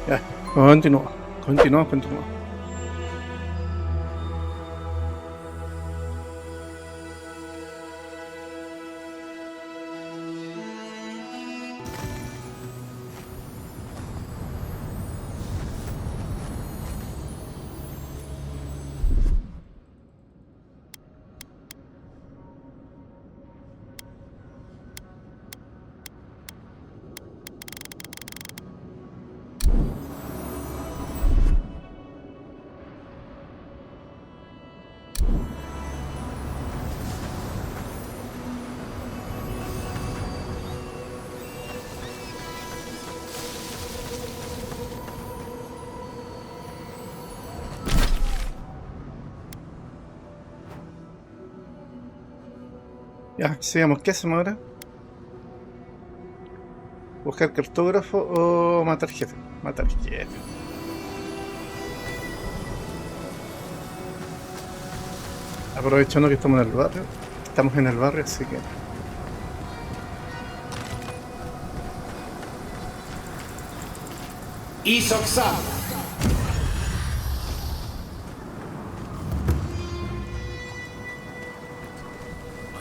Ya, continúa. Continúa, continúa. Ya, sigamos. ¿Qué hacemos ahora? ¿Buscar cartógrafo o matar jefe? Matar jefe. Aprovechando que estamos en el barrio. Estamos en el barrio, así que... Isoxam.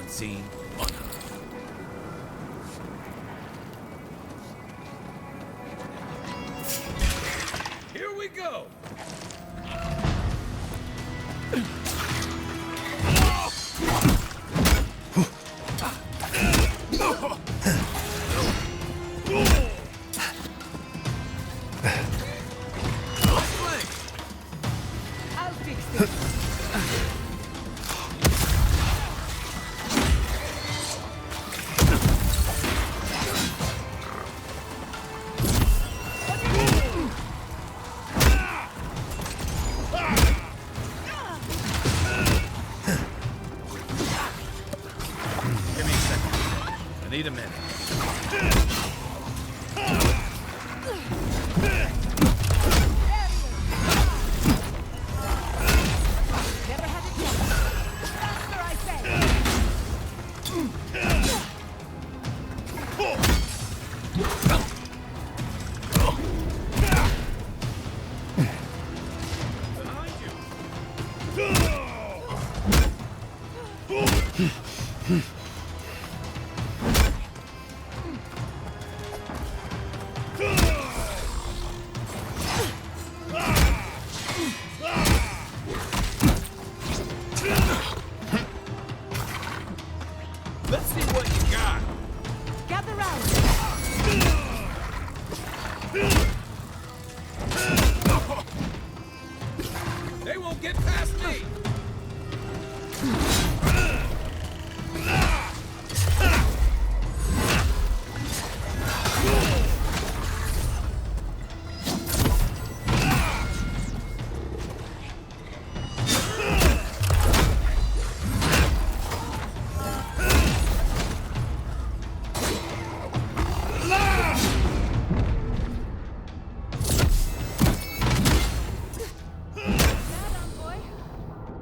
Unseen. Here we go. I'll fix this. Give me a second. I need a minute. Never had a chance. Faster, I say. Behind you. Let's see what you got. Gather round. They won't get past me.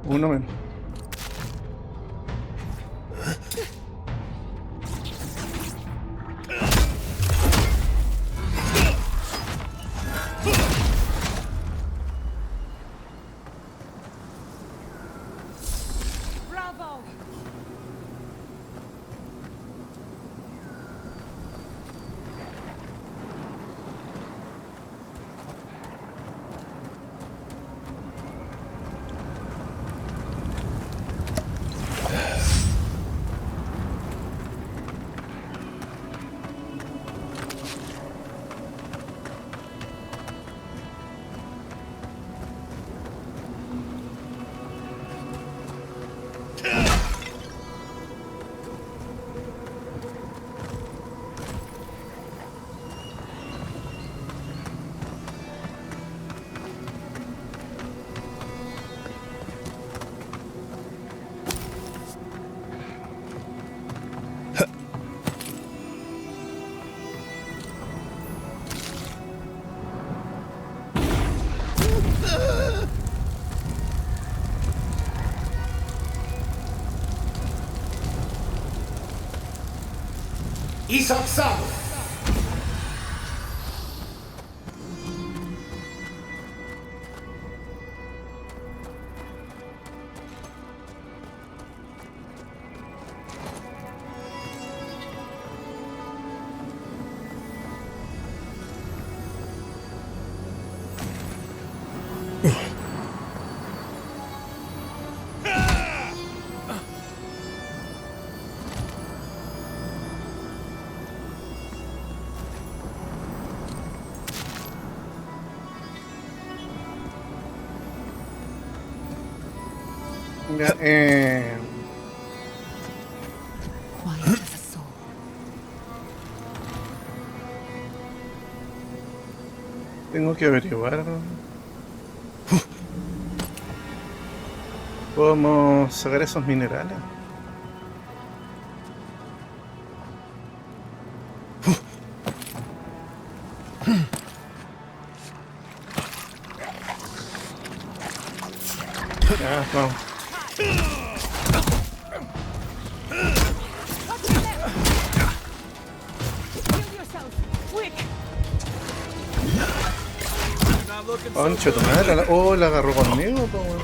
Uno menos. Bravo. Isoxam. Ya, Quiet as a soul. tengo que averiguar cómo sacar esos minerales. Ya, vamos. Touch your left. Heal yourself. Quick. You're not looking so Concha tu good. madre, la agarró conmigo, po, weón.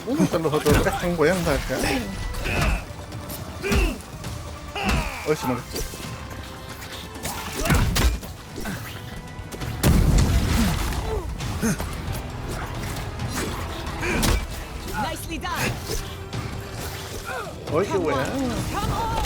¿Dónde están los otros tres que están weando acá? Hoy se me gastó. Nicely done. Oye, qué weá. Come on.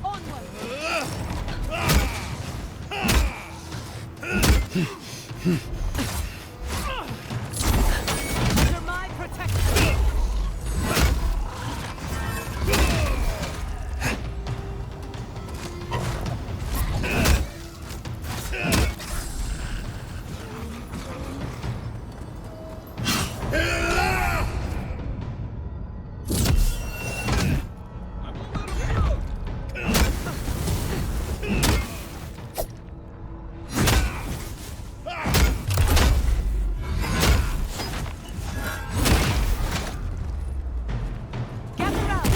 Onward. Under my protection. Gather round.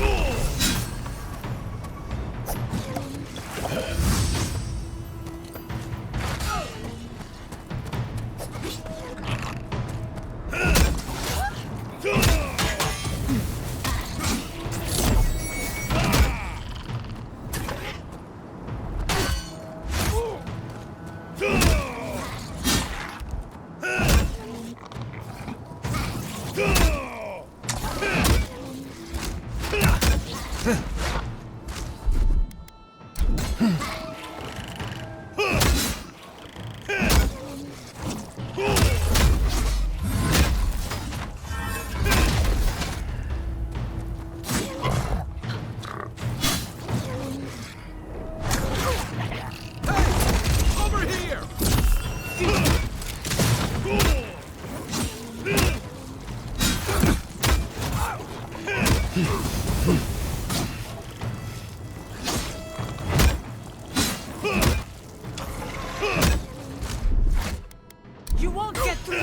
Over here! You won't get through.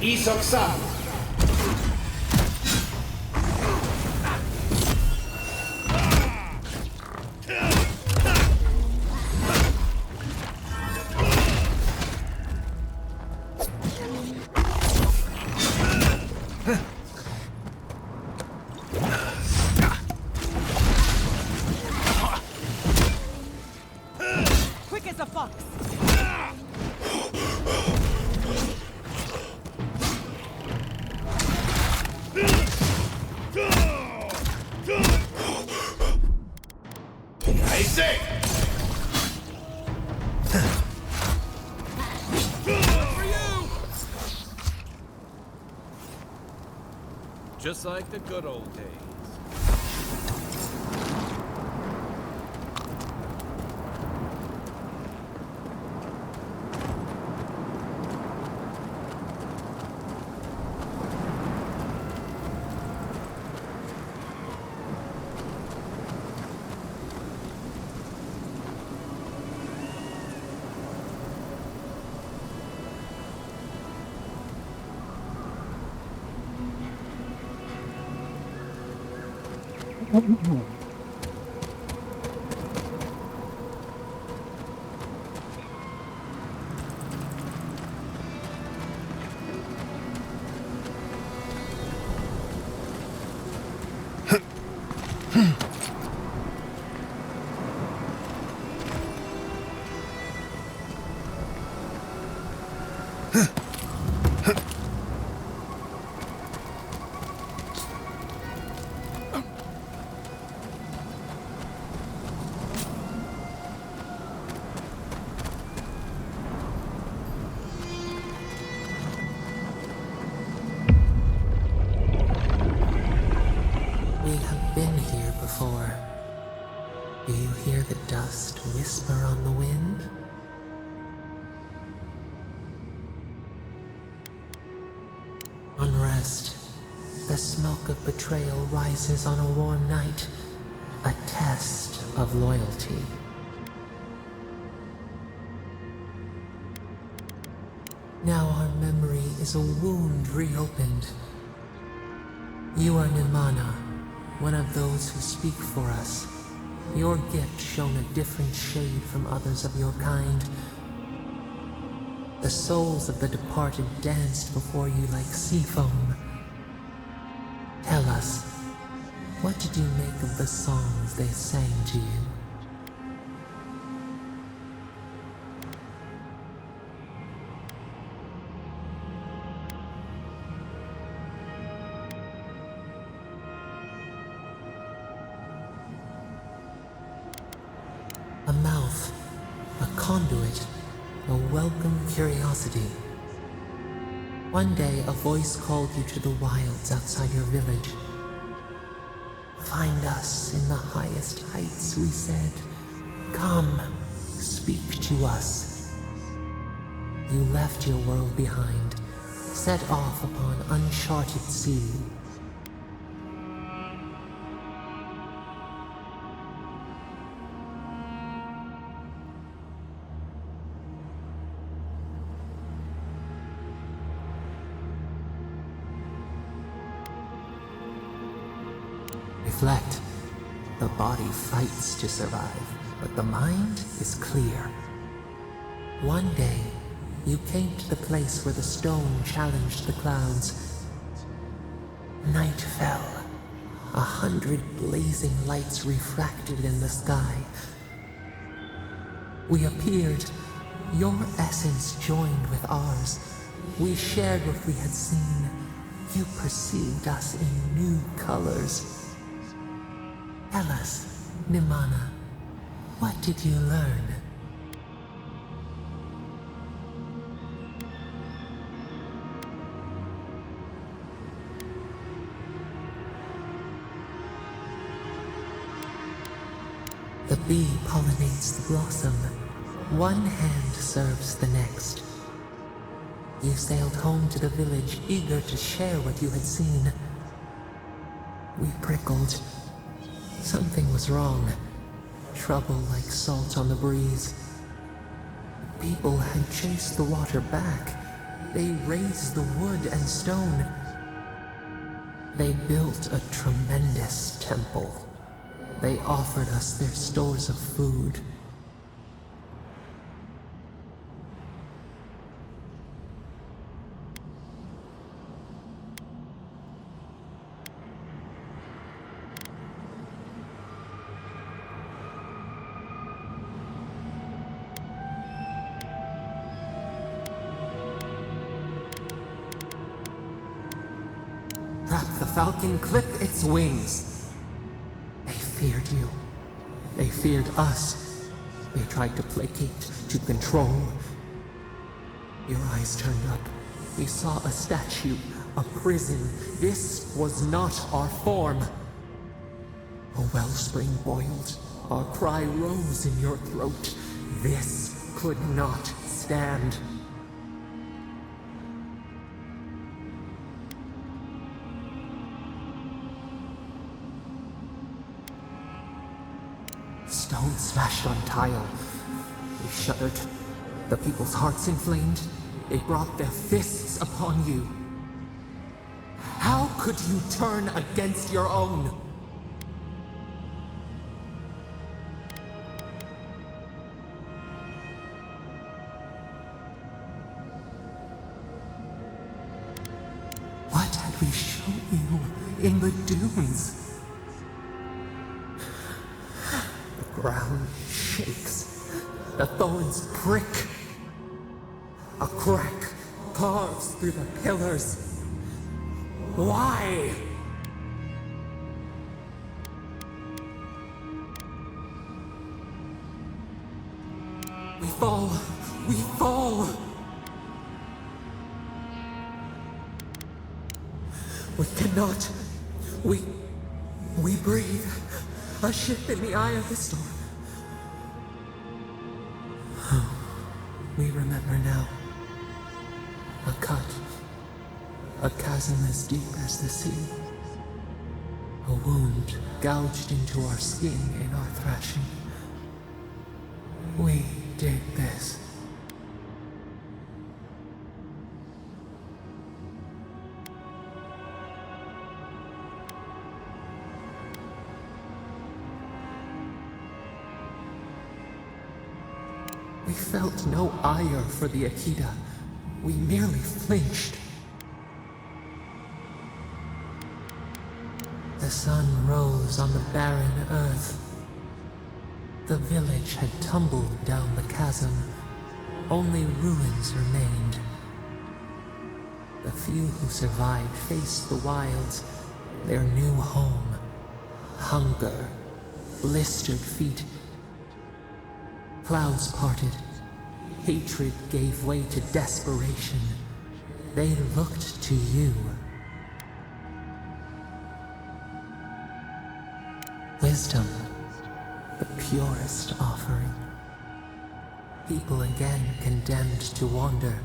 Isoksan. Quick as a fox. I say. For you! Just like the good old days. We have been here before. Do you hear the dust whisper on the wind? Unrest. The smoke of betrayal rises on a warm night. A test of loyalty. Now our memory is a wound reopened. You are Nimana, one of those who speak for us. Your gift shone a different shade from others of your kind. The souls of the departed danced before you like sea foam. Tell us, what did you make of the songs they sang to you? A mouth, a conduit, a welcome curiosity. One day a voice called you to the wilds outside your village. Find us in the highest heights, we said. Come, speak to us. You left your world behind, set off upon uncharted sea. Reflect. The body fights to survive, but the mind is clear. One day, you came to the place where the stone challenged the clouds. Night fell. 100 blazing lights refracted in the sky. We appeared. Your essence joined with ours. We shared what we had seen. You perceived us in new colors. Tell us, Nimana, what did you learn? The bee pollinates the blossom. One hand serves the next. You sailed home to the village, eager to share what you had seen. We prickled. Something was wrong. Trouble like salt on the breeze. People had chased the water back. They raised the wood and stone. They built a tremendous temple. They offered us their stores of food. The falcon clip its wings. They feared you. They feared us. They tried to placate, to control. Your eyes turned up. We saw a statue, a prison. This was not our form. A wellspring boiled. Our cry rose in your throat. This could not stand. Stone smashed on tile. We shuddered. The people's hearts inflamed. They brought their fists upon you. How could you turn against your own? we show you in the dunes? The ground shakes. The thorns prick. A crack carves through the pillars. Why? We fall. We fall. We cannot. We breathe. A ship in the eye of the storm. We remember now. A cut. A chasm as deep as the sea. A wound gouged into our skin in our thrashing. We did this. We felt no ire for the Akita. We merely flinched. The sun rose on the barren earth. The village had tumbled down the chasm. Only ruins remained. The few who survived faced the wilds, their new home. Hunger, blistered feet. Clouds parted. Hatred gave way to desperation. They looked to you. Wisdom, the purest offering. People again condemned to wander.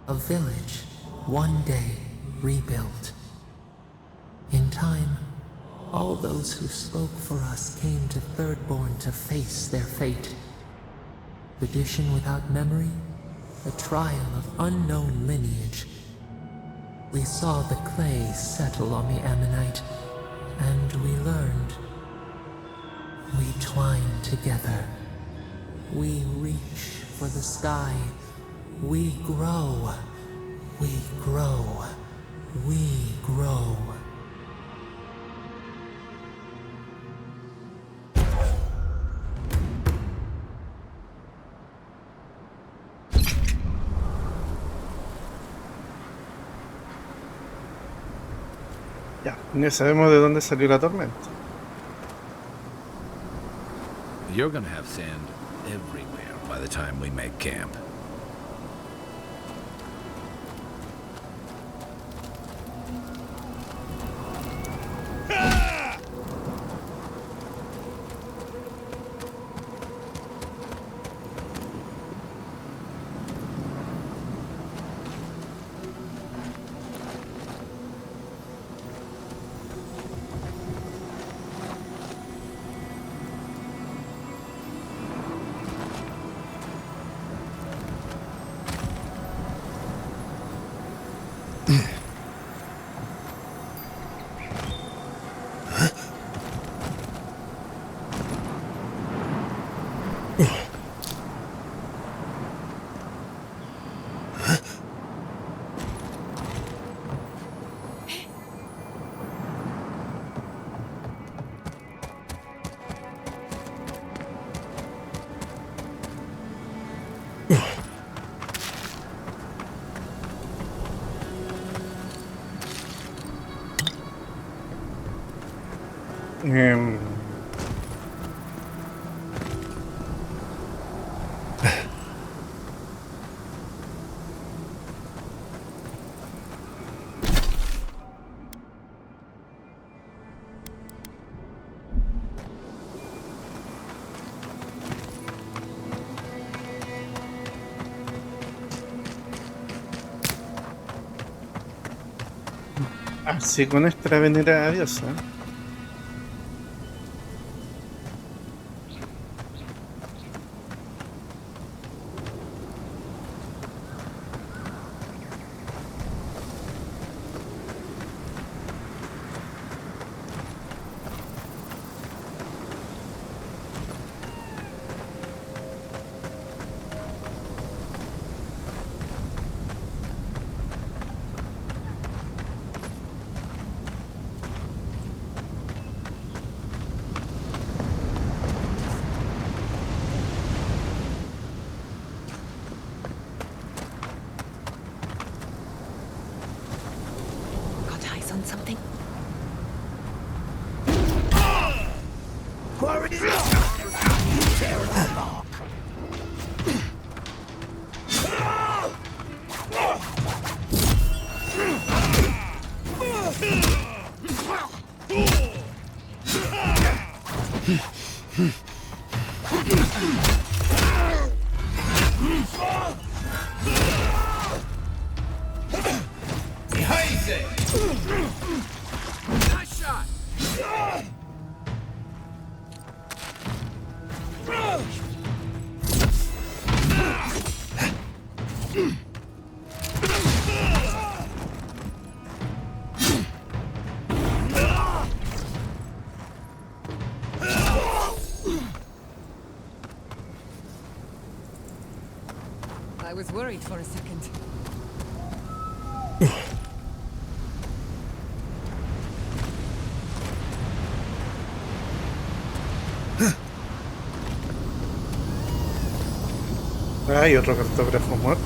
A village, one day rebuilt. In time, all those who spoke for us came to Thirdborn to face their fate. Tradition without memory, a trial of unknown lineage. We saw the clay settle on the ammonite, and we learned. We twine together. We reach for the sky. We grow. We grow. We grow. Ya, ya sabemos de dónde salió la tormenta. You're gonna have sand everywhere by the time we make camp. Em, Así con nuestra venerada diosa. I was worried for a second. Hay otro cartógrafo muerto.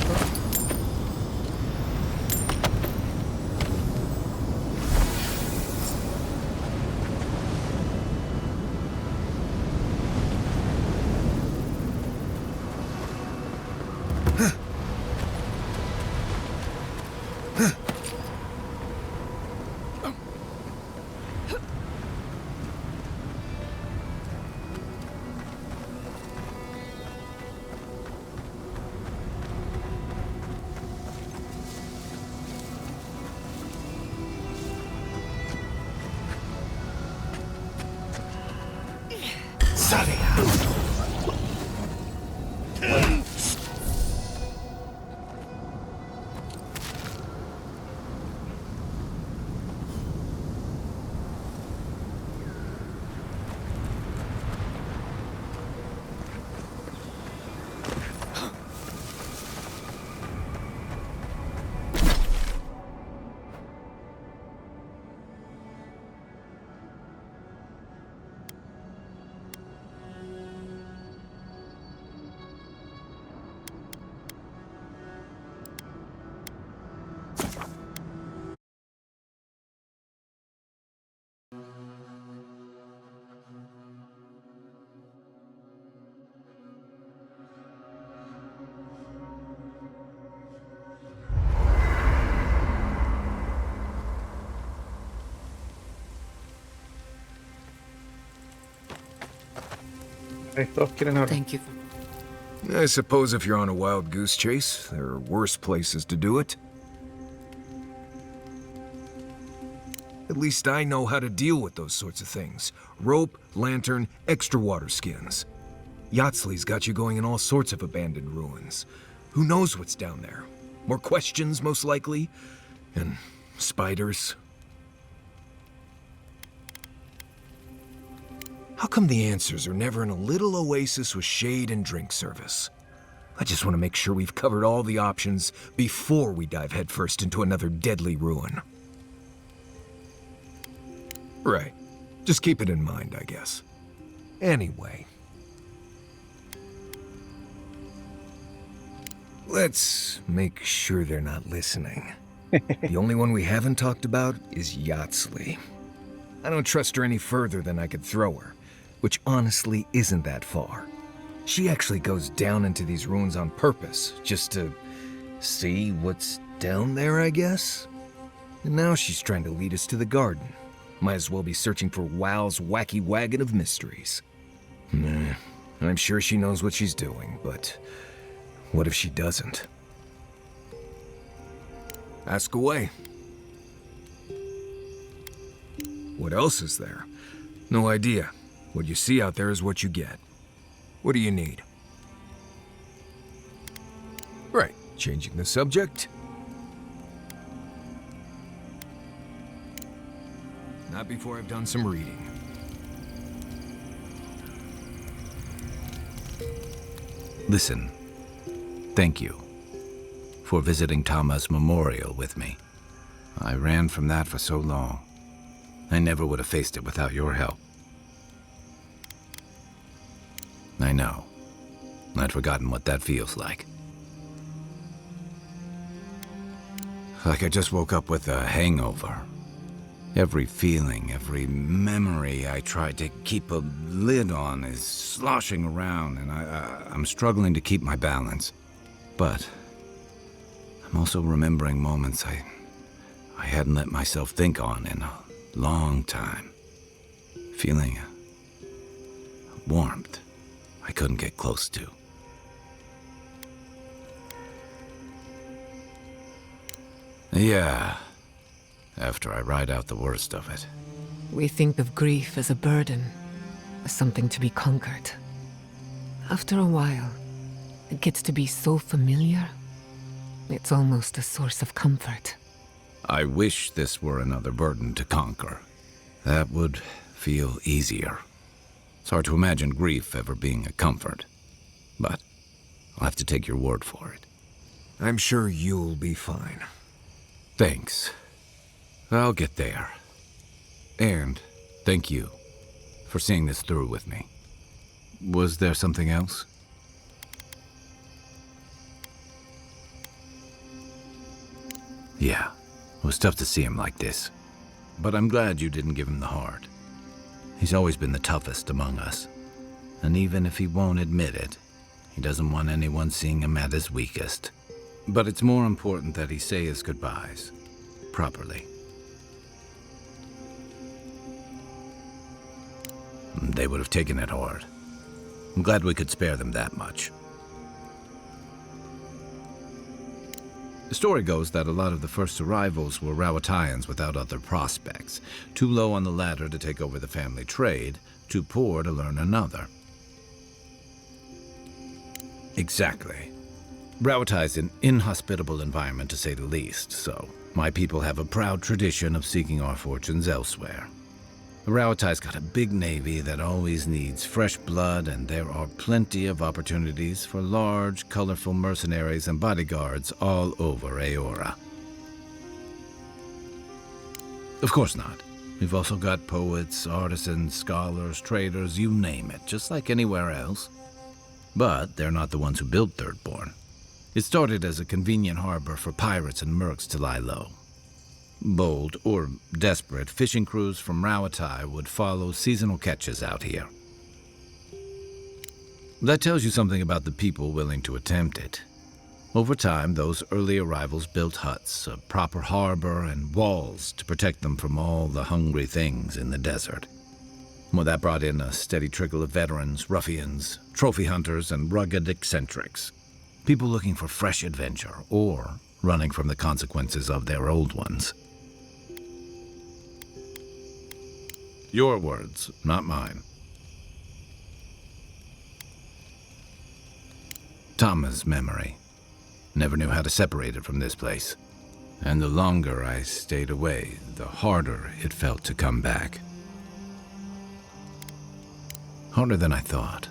Ahí todos quieren hablar. Thank you. I suppose if you're on a wild goose chase, there are worse places to do it. At least I know how to deal with those sorts of things. Rope, lantern, extra water skins. Yatsley's got you going in all sorts of abandoned ruins. Who knows what's down there? More questions, most likely. And spiders. How come the answers are never in a little oasis with shade and drink service? I just want to make sure we've covered all the options before we dive headfirst into another deadly ruin. Right. Just keep it in mind, I guess. Anyway. Let's make sure they're not listening. The only one we haven't talked about is Yatsley. I don't trust her any further than I could throw her, which honestly isn't that far. She actually goes down into these ruins on purpose, just to see what's down there, I guess? And now she's trying to lead us to the garden. Might as well be searching for WoW's wacky wagon of mysteries. Nah, I'm sure she knows what she's doing, but what if she doesn't? Ask away. What else is there? No idea. What you see out there is what you get. What do you need? Right, changing the subject. Not before I've done some reading. Listen, thank you for visiting Tama's memorial with me. I ran from that for so long. I never would have faced it without your help. I know. I'd forgotten what that feels like. Like I just woke up with a hangover. Every feeling, every memory I tried to keep a lid on is sloshing around, and I'm struggling to keep my balance. But I'm also remembering moments I hadn't let myself think on in a long time. Feeling a warmth I couldn't get close to. Yeah, after I ride out the worst of it. We think of grief as a burden, as something to be conquered. After a while, it gets to be so familiar. It's almost a source of comfort. I wish this were another burden to conquer. That would feel easier. It's hard to imagine grief ever being a comfort. But I'll have to take your word for it. I'm sure you'll be fine. Thanks. I'll get there. And thank you for seeing this through with me. Was there something else? Yeah, it was tough to see him like this. But I'm glad you didn't give him the heart. He's always been the toughest among us. And even if he won't admit it, he doesn't want anyone seeing him at his weakest. But it's more important that he say his goodbyes properly. They would have taken it hard. I'm glad we could spare them that much. The story goes that a lot of the first arrivals were Rawatayans without other prospects, too low on the ladder to take over the family trade, too poor to learn another. Exactly. Rawatai's an inhospitable environment to say the least, so my people have a proud tradition of seeking our fortunes elsewhere. The Rawatai's got a big navy that always needs fresh blood, and there are plenty of opportunities for large, colorful mercenaries and bodyguards all over Aeora. Of course not. We've also got poets, artisans, scholars, traders, you name it, just like anywhere else. But they're not the ones who built Thirdborn. It started as a convenient harbor for pirates and mercs to lie low. Bold, or desperate, fishing crews from Rawatai would follow seasonal catches out here. That tells you something about the people willing to attempt it. Over time, those early arrivals built huts, a proper harbor, and walls to protect them from all the hungry things in the desert. Well, that brought in a steady trickle of veterans, ruffians, trophy hunters, and rugged eccentrics. People looking for fresh adventure, or running from the consequences of their old ones. Your words, not mine. Tama's memory. Never knew how to separate it from this place. And the longer I stayed away, the harder it felt to come back. Harder than I thought.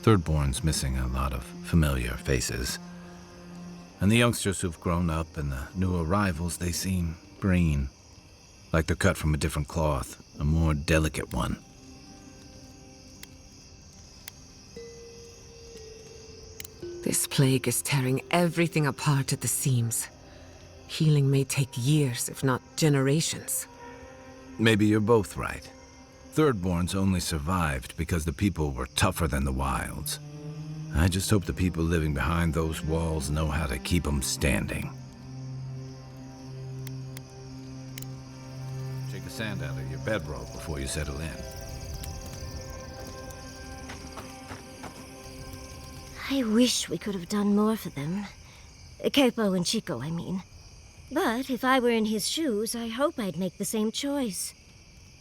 Thirdborn's missing a lot of familiar faces. And the youngsters who've grown up and the new arrivals, they seem green. Like they're cut from a different cloth, a more delicate one. This plague is tearing everything apart at the seams. Healing may take years, if not generations. Maybe you're both right. Thirdborns only survived because the people were tougher than the wilds. I just hope the people living behind those walls know how to keep them standing. Shake the sand out of your bedroll before you settle in. I wish we could have done more for them. Capo and Chico, I mean. But if I were in his shoes, I hope I'd make the same choice.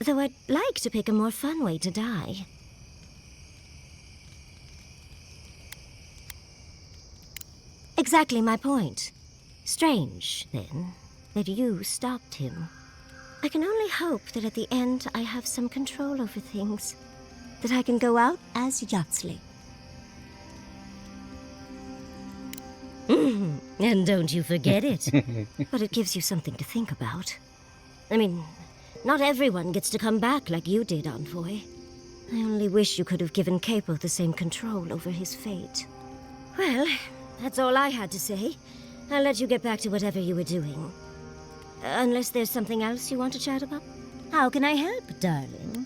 Though I'd like to pick a more fun way to die. Exactly my point. Strange, then, that you stopped him. I can only hope that at the end I have some control over things. That I can go out as Yatsley. And don't you forget it. But it gives you something to think about. I mean, not everyone gets to come back like you did, Envoy. I only wish you could have given Capo the same control over his fate. Well, that's all I had to say. I'll let you get back to whatever you were doing. Unless there's something else you want to chat about? How can I help, darling?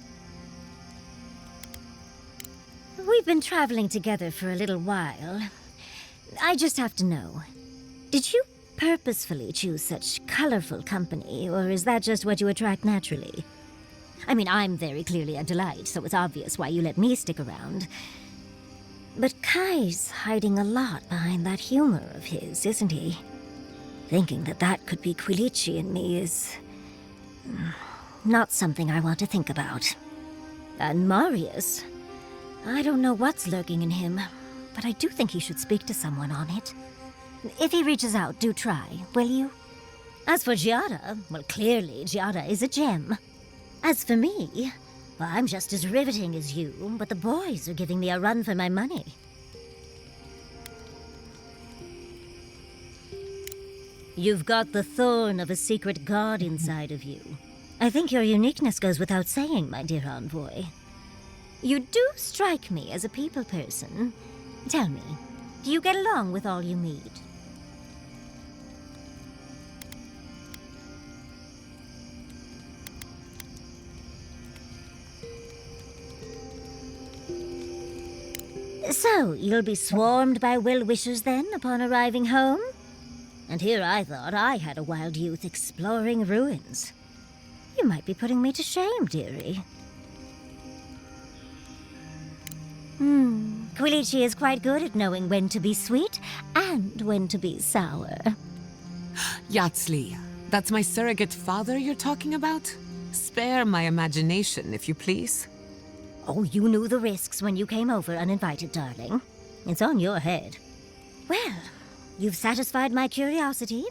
We've been traveling together for a little while. I just have to know, did you purposefully choose such colorful company, or is that just what you attract naturally? I mean, I'm very clearly a delight, so it's obvious why you let me stick around. But Kai's hiding a lot behind that humor of his, isn't he? Thinking that that could be Quilici in me is not something I want to think about. And Marius, I don't know what's lurking in him, but I do think he should speak to someone on it. If he reaches out, do try, will you? As for Giada, well, clearly Giada is a gem. As for me, well, I'm just as riveting as you, but the boys are giving me a run for my money. You've got the thorn of a secret god inside of you. I think your uniqueness goes without saying, my dear envoy. You do strike me as a people person. Tell me, do you get along with all you meet? So, you'll be swarmed by well-wishers then, upon arriving home? And here I thought I had a wild youth exploring ruins. You might be putting me to shame, dearie. Quilichi is quite good at knowing when to be sweet and when to be sour. Yatsli, that's my surrogate father you're talking about? Spare my imagination, if you please. Oh, you knew the risks when you came over uninvited, darling. It's on your head. Well, you've satisfied my curiosity.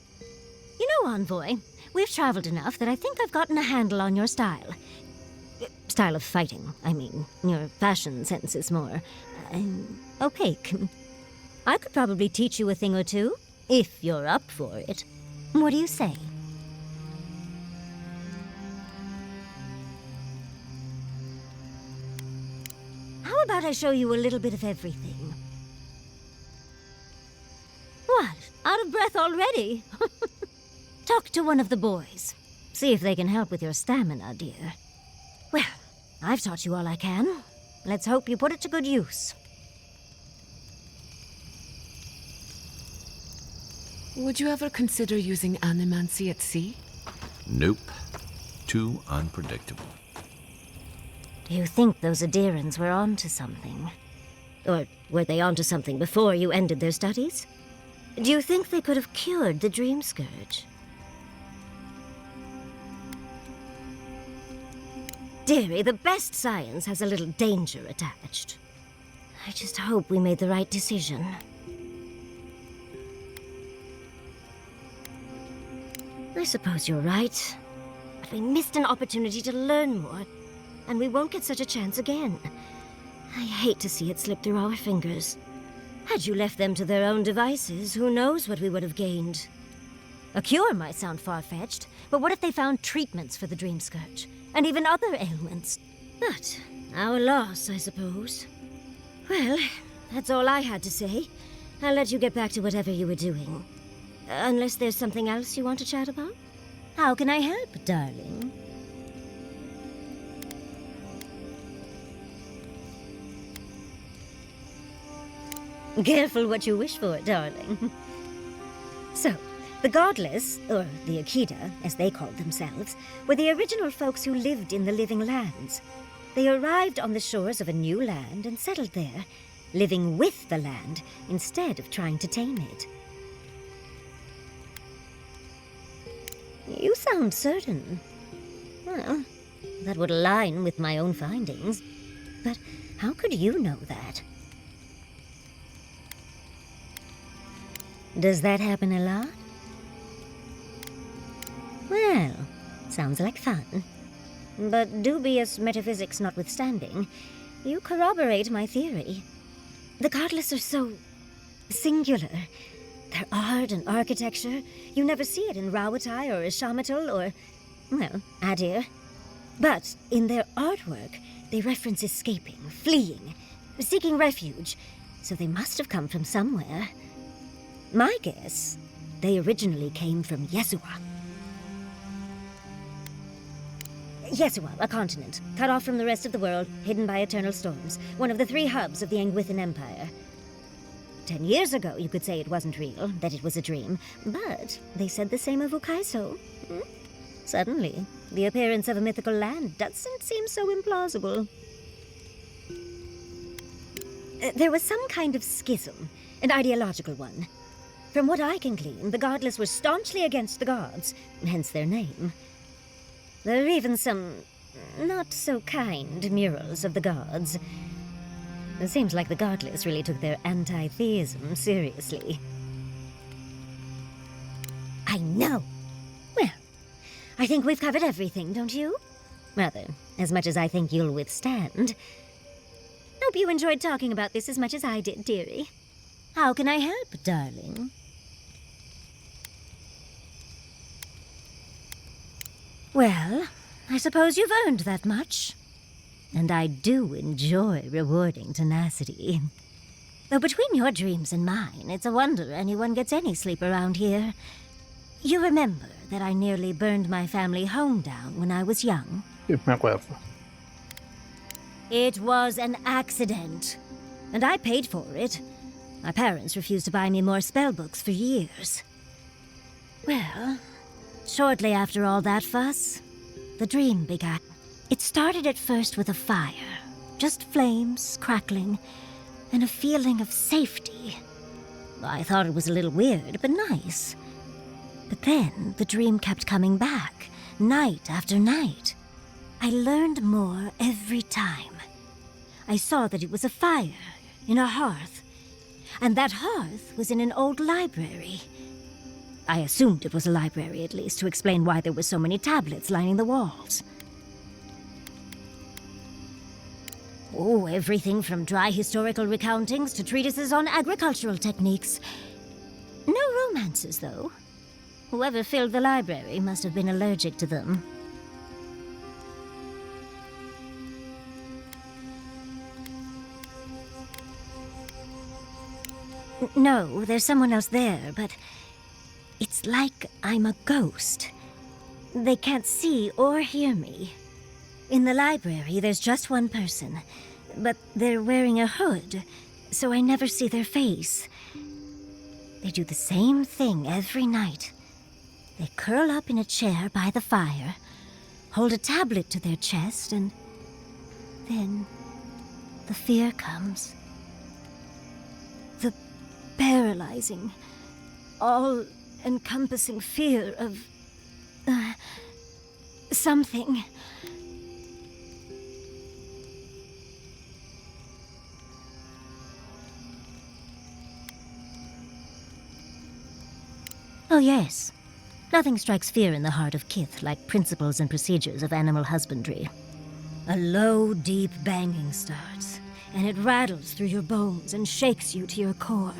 You know, Envoy, we've traveled enough that I think I've gotten a handle on your style. Style of fighting, I mean. Your fashion sense is more opaque. I could probably teach you a thing or two, if you're up for it. What do you say? How about I show you a little bit of everything? What? Out of breath already? Talk to one of the boys. See if they can help with your stamina, dear. Well, I've taught you all I can. Let's hope you put it to good use. Would you ever consider using animancy at sea? Nope. Too unpredictable. Do you think those Aedyrans were onto something? Or were they onto something before you ended their studies? Do you think they could have cured the Dream Scourge? Dearie, the best science has a little danger attached. I just hope we made the right decision. I suppose you're right. But we missed an opportunity to learn more, and we won't get such a chance again. I hate to see it slip through our fingers. Had you left them to their own devices, who knows what we would have gained? A cure might sound far-fetched, but what if they found treatments for the Dream Scourge? And even other ailments? But our loss, I suppose. Well, that's all I had to say. I'll let you get back to whatever you were doing. Unless there's something else you want to chat about? How can I help, darling? Careful what you wish for, darling. So, the Godless, or the Akida, as they called themselves, were the original folks who lived in the Living Lands. They arrived on the shores of a new land and settled there, living with the land instead of trying to tame it. You sound certain. Well, that would align with my own findings. But how could you know that? Does that happen a lot? Well, sounds like fun. But dubious metaphysics notwithstanding, you corroborate my theory. The Godless are so singular. Their art and architecture, you never see it in Rawatai or Ishamatal or, well, Aedyr. But in their artwork, they reference escaping, fleeing, seeking refuge, so they must have come from somewhere. My guess, they originally came from Yesua. Yesua, a continent, cut off from the rest of the world, hidden by eternal storms, one of the 3 hubs of the Angwithan Empire. 10 years ago, you could say it wasn't real, that it was a dream, but they said the same of Ukaiso. Suddenly, the appearance of a mythical land doesn't seem so implausible. There was some kind of schism, an ideological one. From what I can glean, the Godless were staunchly against the gods, hence their name. There are even some not-so-kind murals of the gods. It seems like the Godless really took their anti-theism seriously. I know! Well, I think we've covered everything, don't you? Rather, as much as I think you'll withstand. Hope you enjoyed talking about this as much as I did, dearie. How can I help, darling? Well, I suppose you've earned that much. And I do enjoy rewarding tenacity. Though between your dreams and mine, it's a wonder anyone gets any sleep around here. You remember that I nearly burned my family home down when I was young? Sí, me acuerdo. It was an accident, and I paid for it. My parents refused to buy me more spellbooks for years. Well, shortly after all that fuss, the dream began. It started at first with a fire, just flames crackling, and a feeling of safety. I thought it was a little weird, but nice. But then the dream kept coming back, night after night. I learned more every time. I saw that it was a fire in a hearth, and that hearth was in an old library. I assumed it was a library, at least, to explain why there were so many tablets lining the walls. Oh, everything from dry historical recountings to treatises on agricultural techniques. No romances, though. Whoever filled the library must have been allergic to them. No, there's someone else there, but it's like I'm a ghost. They can't see or hear me. In the library, there's just one person, but they're wearing a hood, so I never see their face. They do the same thing every night. They curl up in a chair by the fire, hold a tablet to their chest, and then the fear comes. The paralyzing, all-encompassing fear of something. Oh, yes. Nothing strikes fear in the heart of Kith like principles and procedures of animal husbandry. A low, deep banging starts, and it rattles through your bones and shakes you to your core.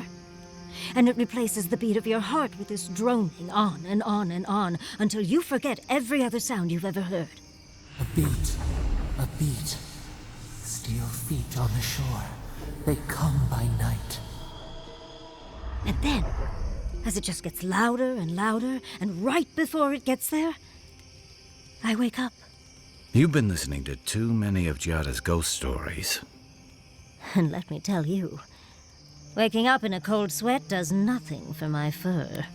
And it replaces the beat of your heart with this droning on and on and on until you forget every other sound you've ever heard. A beat, a beat. Steel feet on the shore. They come by night. And then, as it just gets louder and louder, and right before it gets there, I wake up. You've been listening to too many of Giada's ghost stories. And let me tell you, waking up in a cold sweat does nothing for my fur.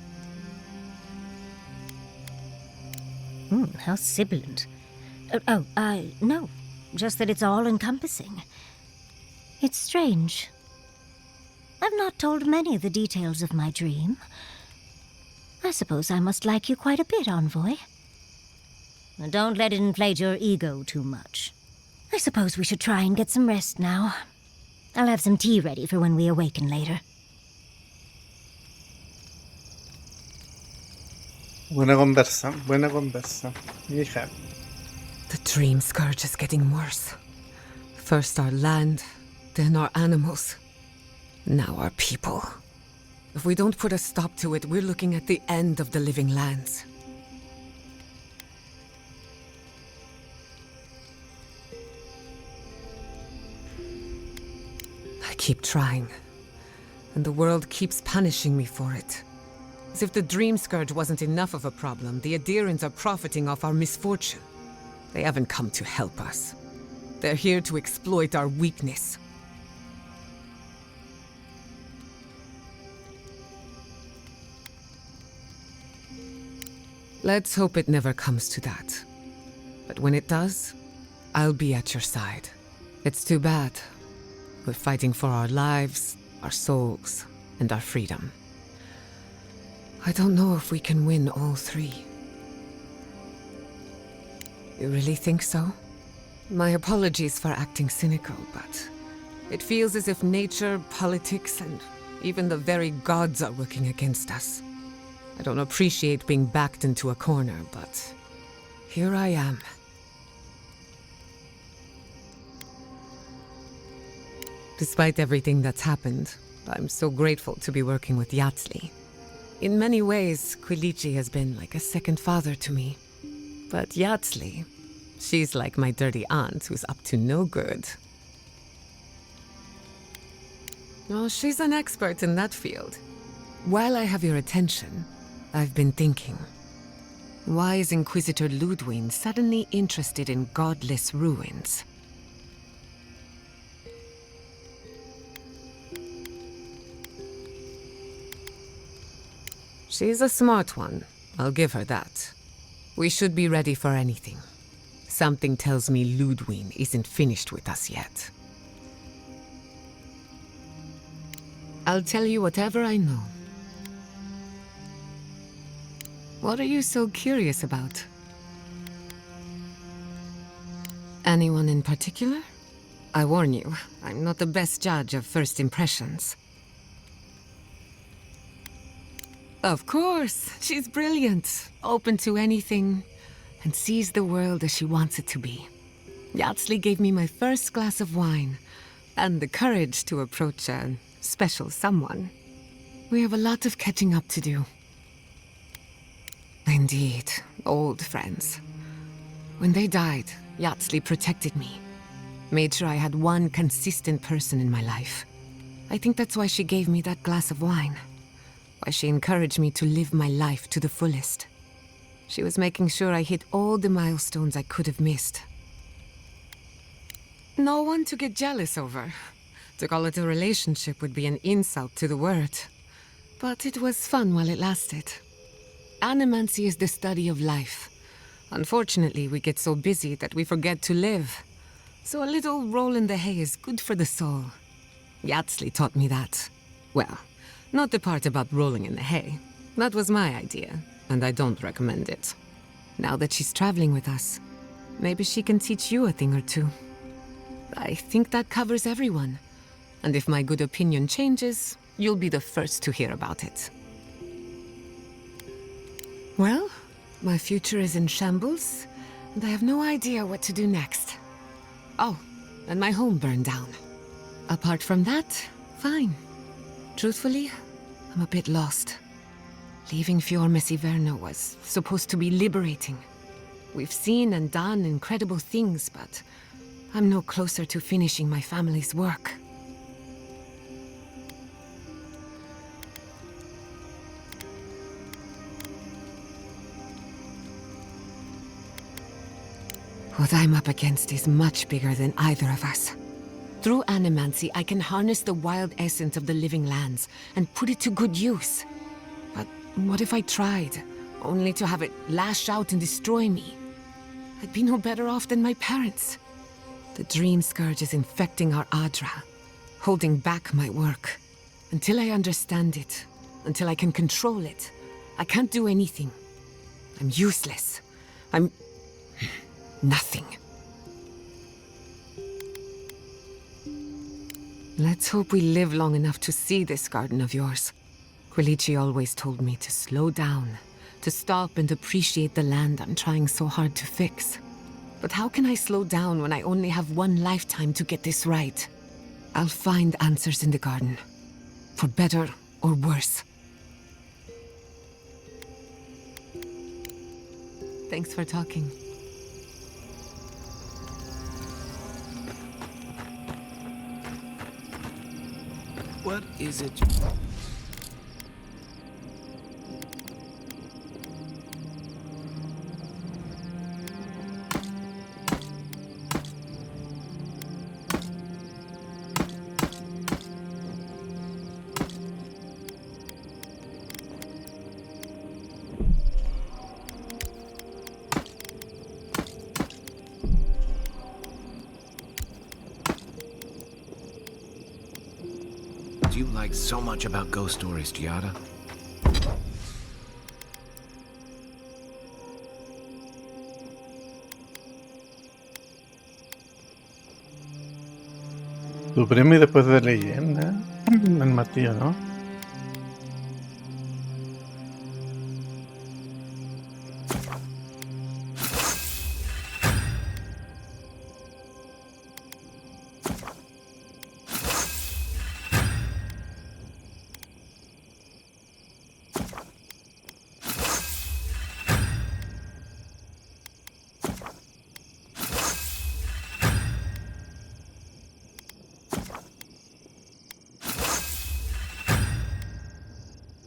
How sibilant. No, just that it's all-encompassing. It's strange. I've not told many of the details of my dream. I suppose I must like you quite a bit, Envoy. Don't let it inflate your ego too much. I suppose we should try and get some rest now. I'll have some tea ready for when we awaken later. Buena conversa, buena conversa. Hija. The dream scourge is getting worse. First our land, then our animals. Now our people. If we don't put a stop to it, we're looking at the end of the living lands. I keep trying, and the world keeps punishing me for it. As if the dream scourge wasn't enough of a problem, the Aedyrians are profiting off our misfortune. They haven't come to help us. They're here to exploit our weakness. Let's hope it never comes to that. But when it does, I'll be at your side. It's too bad. We're fighting for our lives, our souls, and our freedom. I don't know if we can win all three. You really think so? My apologies for acting cynical, but It feels as if nature, politics, and even the very gods are working against us. I don't appreciate being backed into a corner, but here I am. Despite everything that's happened, I'm so grateful to be working with Yatsli. In many ways, Quilichi has been like a second father to me. But Yatsli, she's like my dirty aunt who's up to no good. Oh, she's an expert in that field. While I have your attention, I've been thinking. Why is Inquisitor Ludwig suddenly interested in godless ruins? She's a smart one. I'll give her that. We should be ready for anything. Something tells me Ludwig isn't finished with us yet. I'll tell you whatever I know. What are you so curious about? Anyone in particular? I warn you, I'm not the best judge of first impressions. Of course, she's brilliant, open to anything, and sees the world as she wants it to be. Yatsli gave me my first glass of wine, and the courage to approach a special someone. We have a lot of catching up to do. Indeed, old friends. When they died, Yatsli protected me. Made sure I had one consistent person in my life. I think that's why she gave me that glass of wine. Why she encouraged me to live my life to the fullest. She was making sure I hit all the milestones I could have missed. No one to get jealous over. To call it a relationship would be an insult to the word. But it was fun while it lasted. Animancy is the study of life. Unfortunately, we get so busy that we forget to live. So a little roll in the hay is good for the soul. Yatsli taught me that. Well, not the part about rolling in the hay. That was my idea, and I don't recommend it. Now that she's traveling with us, maybe she can teach you a thing or two. I think that covers everyone. And if my good opinion changes, you'll be the first to hear about it. Well, my future is in shambles, and I have no idea what to do next. Oh, and my home burned down. Apart from that, fine. Truthfully, I'm a bit lost. Leaving Fiormesiverno was supposed to be liberating. We've seen and done incredible things, but I'm no closer to finishing my family's work. What I'm up against is much bigger than either of us. Through animancy, I can harness the wild essence of the living lands and put it to good use. But what if I tried, only to have it lash out and destroy me? I'd be no better off than my parents. The dream scourge is infecting our Adra, holding back my work. Until I understand it, until I can control it, I can't do anything. I'm useless. I'm nothing. Let's hope we live long enough to see this garden of yours. Quilichi always told me to slow down, to stop and appreciate the land I'm trying so hard to fix. But how can I slow down when I only have one lifetime to get this right? I'll find answers in the garden, for better or worse. Thanks for talking. What is it? Do you like so much about ghost stories, Giada? Tu premio después de leyenda. El martillo, ¿no?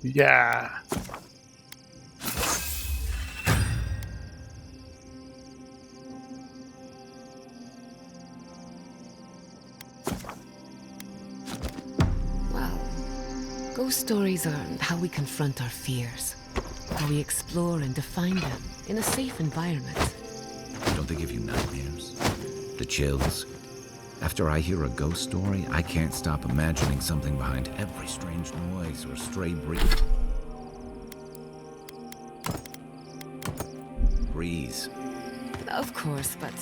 Ya. Well, ghost stories are how we confront our fears, how we explore and define them in a safe environment. Don't they give you nightmares? The chills? After I hear a ghost story, I can't stop imagining something behind every strange noise or stray breeze. Of course, but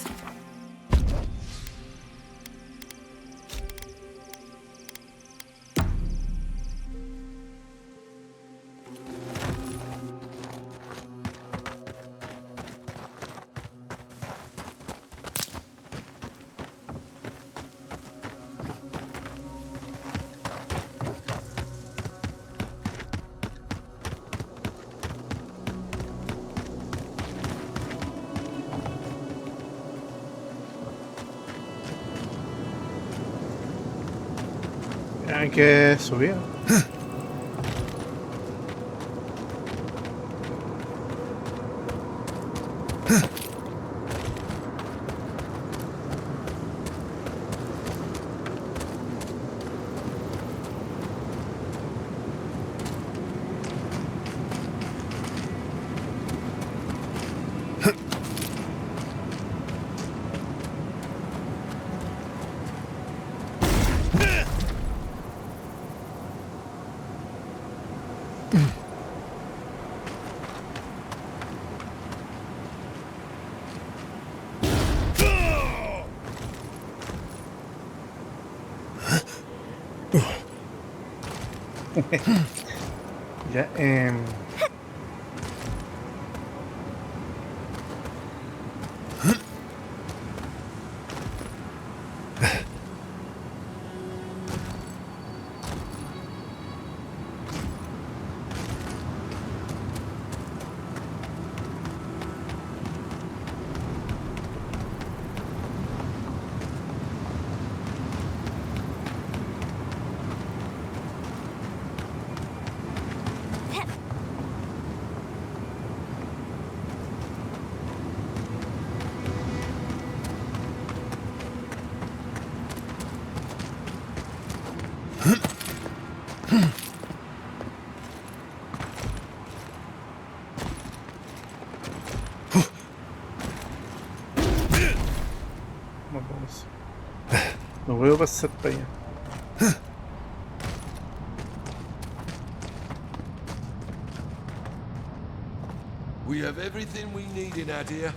Hay que subir. Ya, vamos. No voy a pasar para allá. We have everything we need in Aedyr.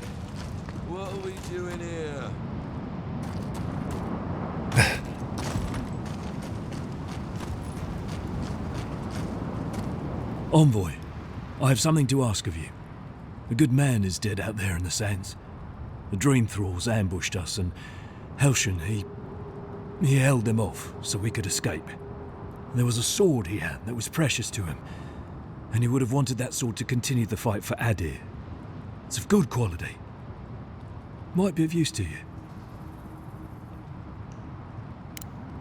What are we doing here? Envoy, I have something to ask of you. A good man is dead out there in the sands. The dream thralls ambushed us, and Helshin, he held them off so we could escape. There was a sword he had that was precious to him, and he would have wanted that sword to continue the fight for Aedyr. It's of good quality. Might be of use to you.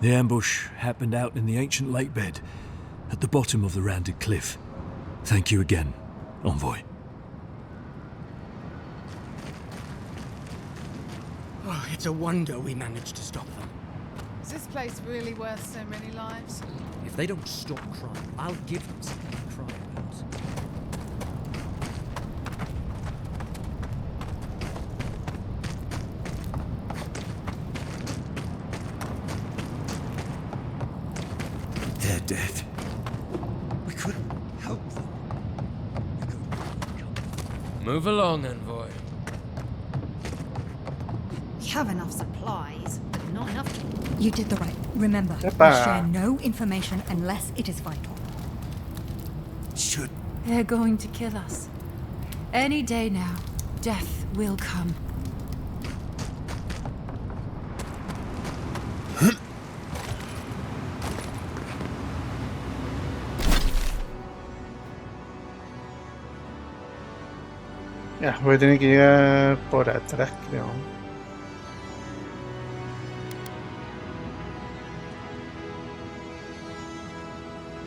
The ambush happened out in the ancient lake bed, at the bottom of the rounded cliff. Thank you again, Envoy. Oh, it's a wonder we managed to stop them. Is this place really worth so many lives? If they don't stop crying, I'll give them something to cry about. They're dead. We couldn't help them. Move along, Envoy. We have enough supplies, but not enough. You did the right. Remember, we Epa. share no information unless it is vital. Should... They're going to kill us. Any day now, death will come. Ya, voy a tener que llegar por atrás, creo.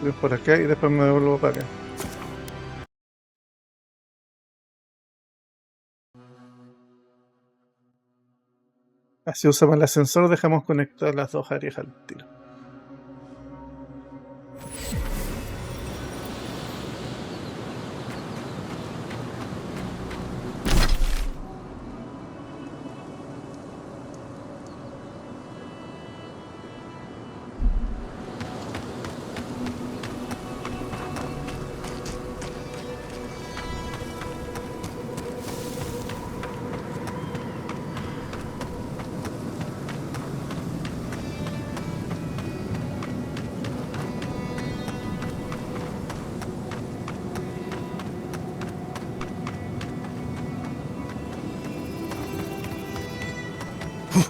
Voy por acá y después me devuelvo para acá. Así usamos el ascensor, dejamos conectar las dos áreas al tiro.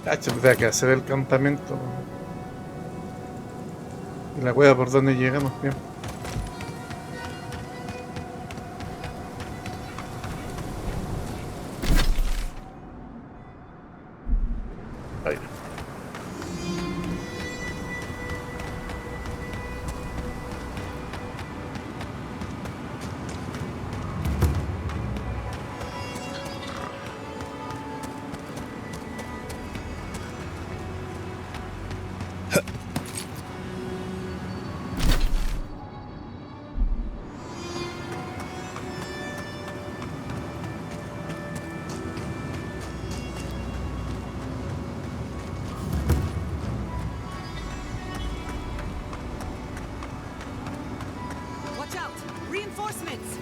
Cacho, pues acá se ve el campamento. Y la cueva por donde llegamos, bien. Ahí. Watch out! Reinforcements!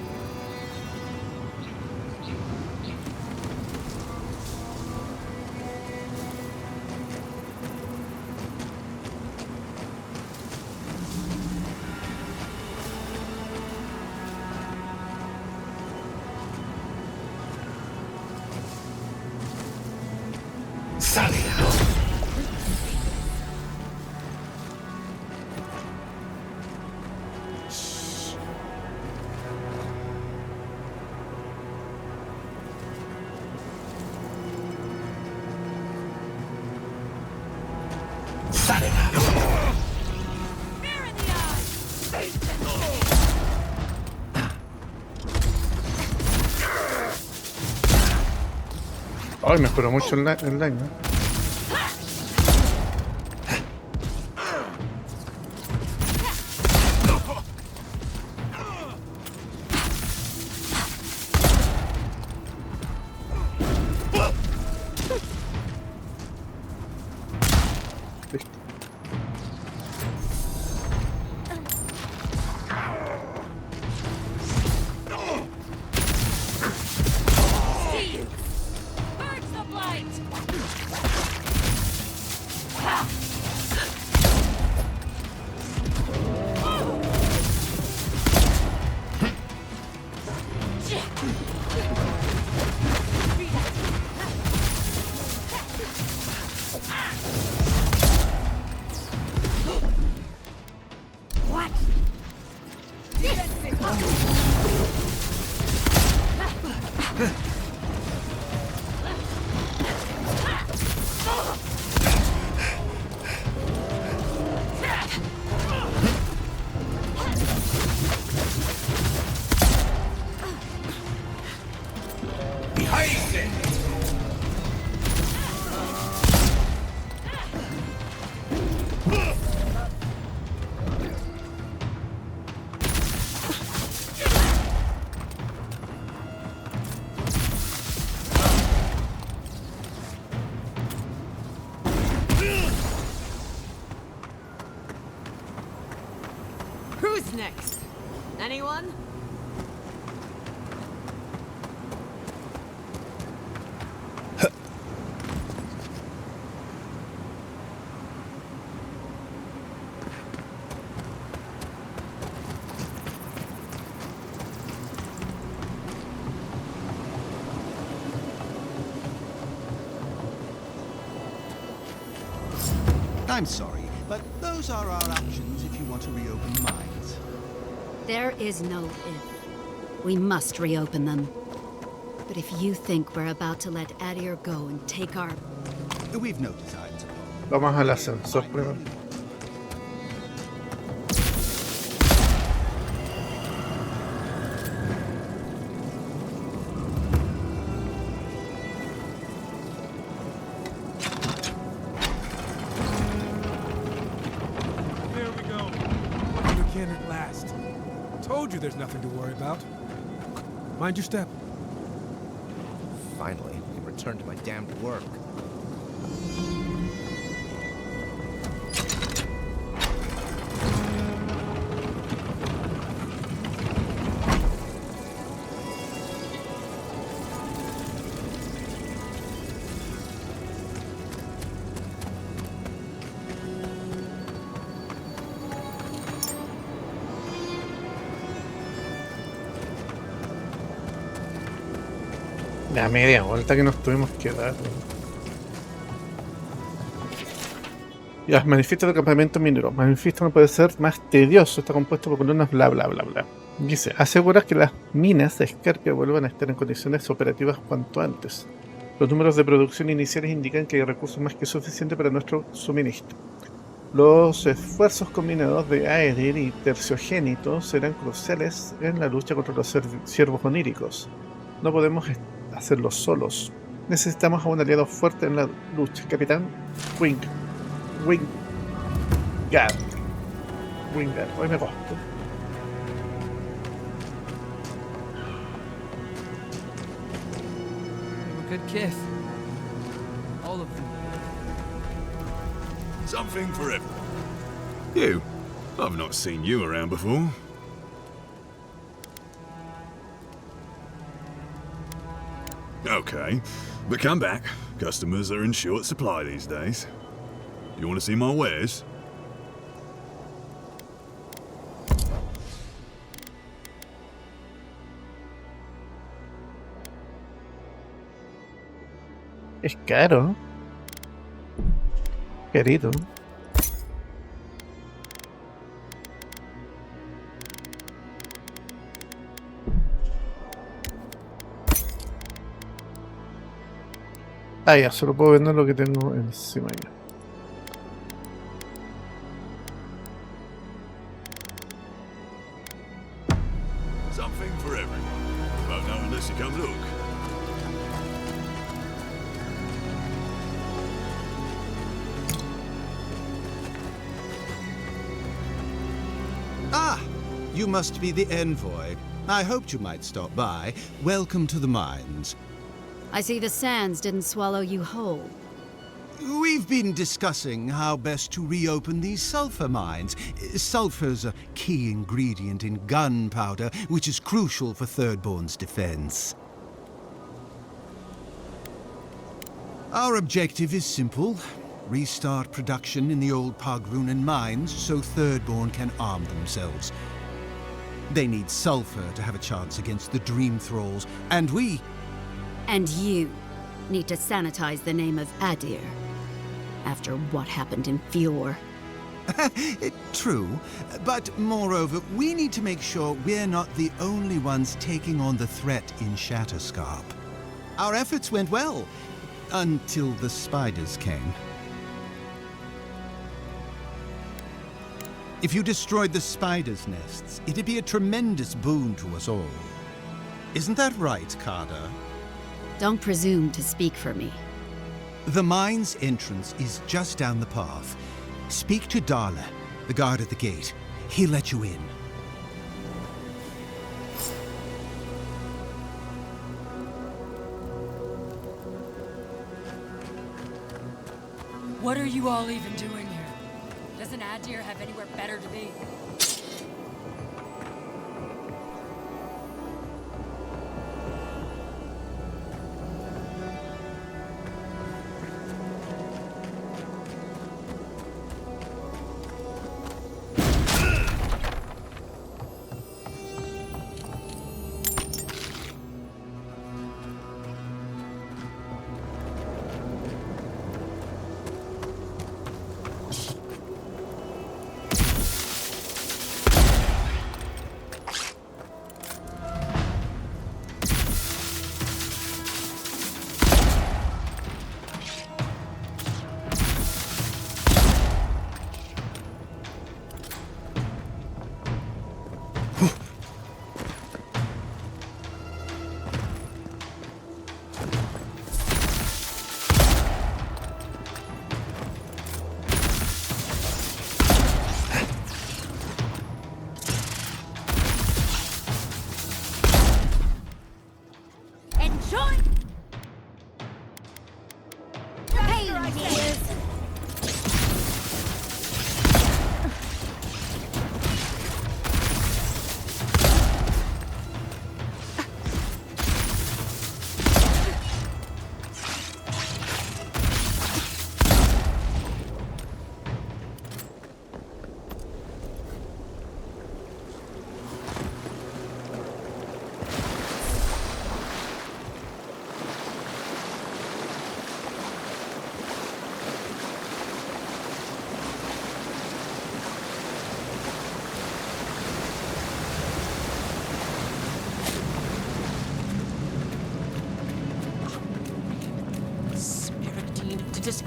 Ay, mejoró mucho el daño. Who's next? Anyone? I'm sorry, but those are our options if you want to reopen mines. There is no if. We must reopen them. But if you think we're about to let Aedyr go and take our... We've no designs upon. Vamos al ascensor primero. There we go. You can at last. Told you there's nothing to worry about. Mind your step. Finally, I can return to my damned work. La media vuelta que nos tuvimos que dar. Ya, manifiesto del campamento minero. Manifiesto no puede ser más tedioso. Está compuesto por columnas bla bla bla bla. Dice, asegurar que las minas de escarpia vuelvan a estar en condiciones operativas cuanto antes. Los números de producción iniciales indican que hay recursos más que suficientes para nuestro suministro. Los esfuerzos combinados de Aedyr y terciogénitos serán cruciales en la lucha contra los ciervos oníricos. No podemos hacerlo solos. Necesitamos a un aliado fuerte en la lucha. Capitán Wingard. Hoy me costó. Good kith. All of them. Something for everyone. You. I've not seen you around before. Okay, but come back. Customers are in short supply these days. You want to see my wares? Es caro. Querido. Ah, ya, solo puedo vender lo que tengo encima ya. Something for everyone. Won't know unless you come look. Ah! You must be the envoy. I hoped you might stop by. Welcome to the mines. I see the sands didn't swallow you whole. We've been discussing how best to reopen these sulfur mines. Sulfur's a key ingredient in gunpowder, which is crucial for Thirdborn's defense. Our objective is simple. Restart production in the old Pogrunen mines so Thirdborn can arm themselves. They need sulfur to have a chance against the Dream Thralls, and we... And you need to sanitize the name of Aedyr. After what happened in Fjord. True, but moreover, we need to make sure we're not the only ones taking on the threat in Shatterscarp. Our efforts went well, until the spiders came. If you destroyed the spiders' nests, it'd be a tremendous boon to us all. Isn't that right, Carter? Don't presume to speak for me. The mine's entrance is just down the path. Speak to Darla, the guard at the gate. He'll let you in. What are you all even doing here? Doesn't Aedyr have anywhere better to be?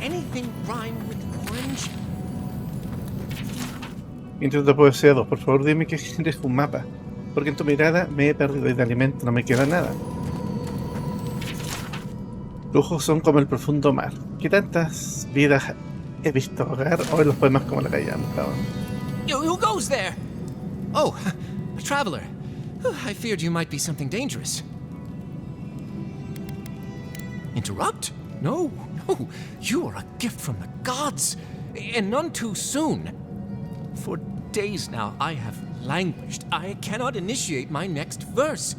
anything rhyme with orange? Intento de poesía 2. Por favor, dime que eres un mapa. Porque en tu mirada me he perdido y de alimento no me queda nada. Lujos son como el profundo mar. ¿Qué tantas vidas he visto ahogar o en los poemas como la callampa? Who goes there? Oh, a traveler. I feared you might be something dangerous. Interrupt? No, no. You are a gift from the gods, and none too soon. For days now, I have languished. I cannot initiate my next verse.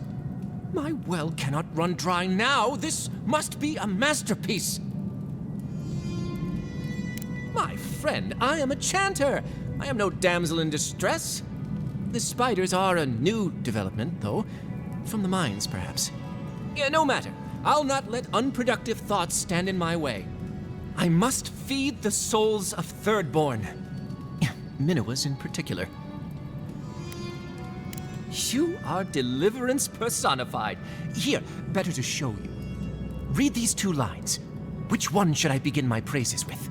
My well cannot run dry now. This must be a masterpiece. My friend, I am a chanter. I am no damsel in distress. The spiders are a new development, though. From the mines, perhaps. Yeah, no matter. I'll not let unproductive thoughts stand in my way. I must feed the souls of Thirdborn. Minoas in particular. You are deliverance personified. Here, better to show you. Read these 2 lines. Which one should I begin my praises with?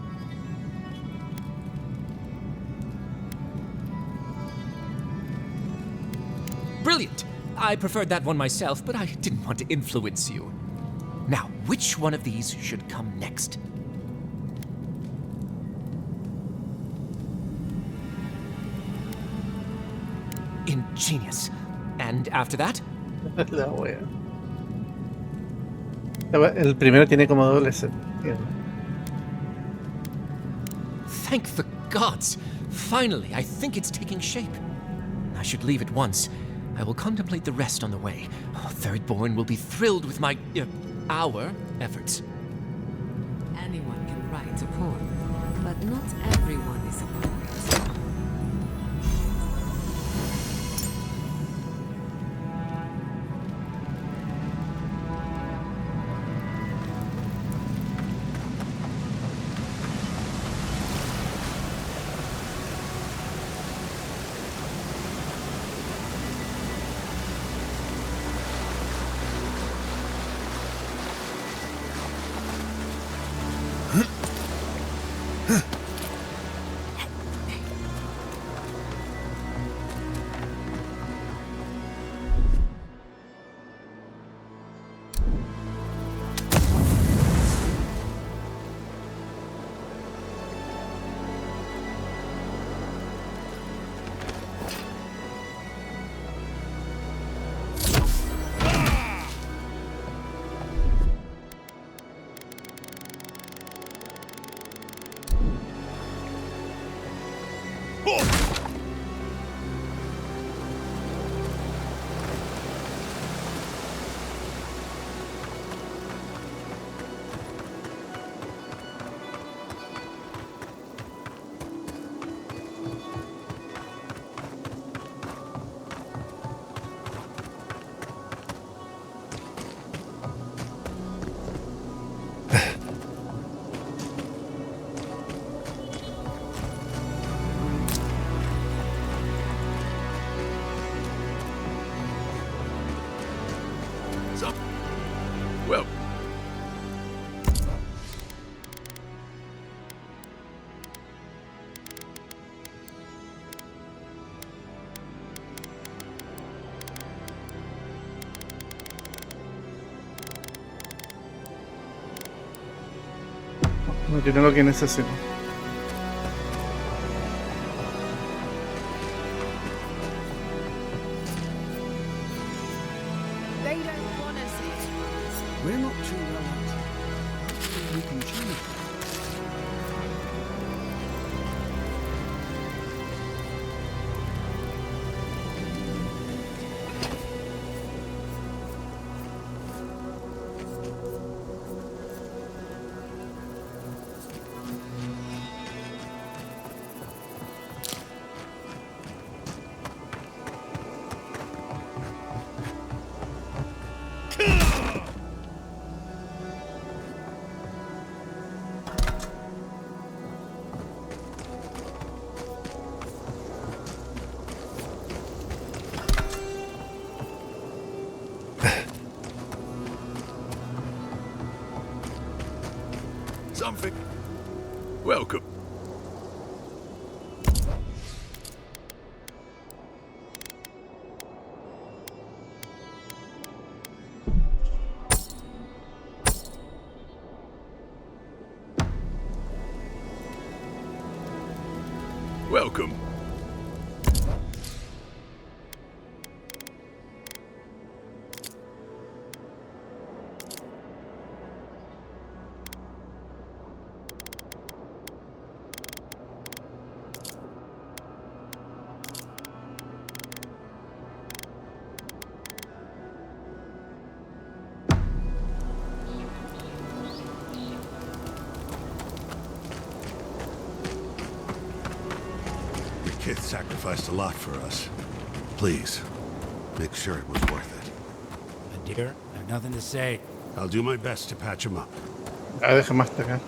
Brilliant! I preferred that one myself, but I didn't want to influence you. Now, which one of these should come next? Ingenious. And after that? La wea. El primero tiene como doble sentido. Thank the gods! Finally, I think it's taking shape. I should leave at once. I will contemplate the rest on the way. Thirdborn will be thrilled with my... our efforts. Anyone can write a poem, but not everyone is a poet. Well. No tiene lo que necesito. They don't want us here. We're not too well acted. We can change that. Something. Welcome. Welcome. Kith sacrificed a lot for us. Please, make sure it was worth it. Aedyr, I have nothing to say. I'll do my best to patch him up. Ah, déjame hasta acá.